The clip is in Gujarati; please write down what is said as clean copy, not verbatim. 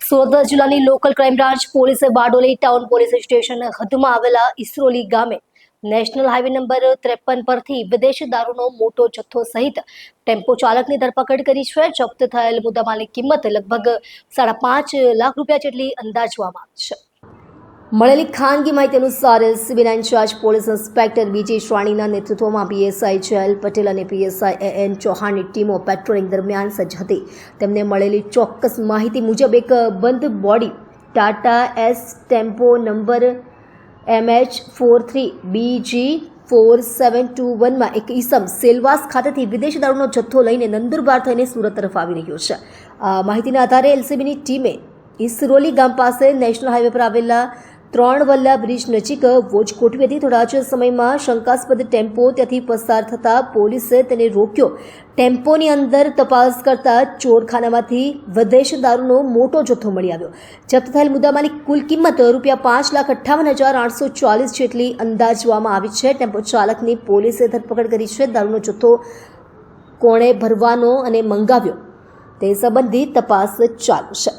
સુરત જિલ્લાની લોકલ ક્રાઇમ બ્રાન્ચ પોલીસે બારડોલી ટાઉન પોલીસ સ્ટેશન હદમાં આવેલા ઇસરોલી ગામે નેશનલ હાઈવે નંબર 53 પરથી વિદેશી દારૂનો મોટો જથ્થો સહિત ટેમ્પો ચાલકની ધરપકડ કરી છે. જપ્ત થયેલ મુદ્દામાલની કિંમત લગભગ 5.5 લાખ રૂપિયા જેટલી અંદાજવામાં આવી છે. મળેલી ખાનગી માહિતી અનુસાર એલસીબીના ઇન્ચાર્જ પોલીસ ઇન્સ્પેક્ટર બીજી શ્રેણીના નેતૃત્વમાં પીએસઆઈ જયલ પટેલ અને પીએસઆઈ એન ચૌહાણની ટીમો પેટ્રોલિંગ દરમિયાન સજ્જ હતી. તેમને મળેલી ચોક્કસ માહિતી મુજબ એક બંધ body Tata Ace tempo number MH43BG4721માં એક ઈસમ સેલવાસ ખાતેથી વિદેશી દારૂનો જથ્થો લઈને નંદુરબાર થઈને સુરત તરફ આવી રહ્યો છે. આ માહિતીના આધારે એલસીબીની ટીમે ઇસરોલી ગામ પાસે નેશનલ હાઈવે પર આવેલા 3 વલ્લા બ્રિજ નજીક વોચ ગોઠવી હતી. થોડા જ સમયમાં શંકાસ્પદ ટેમ્પો ત્યાંથી પસાર થતા પોલીસે તેને રોક્યો. ટેમ્પોની અંદર તપાસ કરતા ચોરખાનામાંથી વિદેશી દારૂનો મોટો જથ્થો મળી આવ્યો. જપ્ત થયેલ મુદ્દામાની કુલ કિંમત ₹5,58,840 જેટલી અંદાજવામાં આવી છે. ટેમ્પો ચાલકની પોલીસે ધરપકડ કરી છે. દારૂનો જથ્થો કોણે ભરવાનો અને મંગાવ્યો તે સંબંધી તપાસ ચાલુ છે.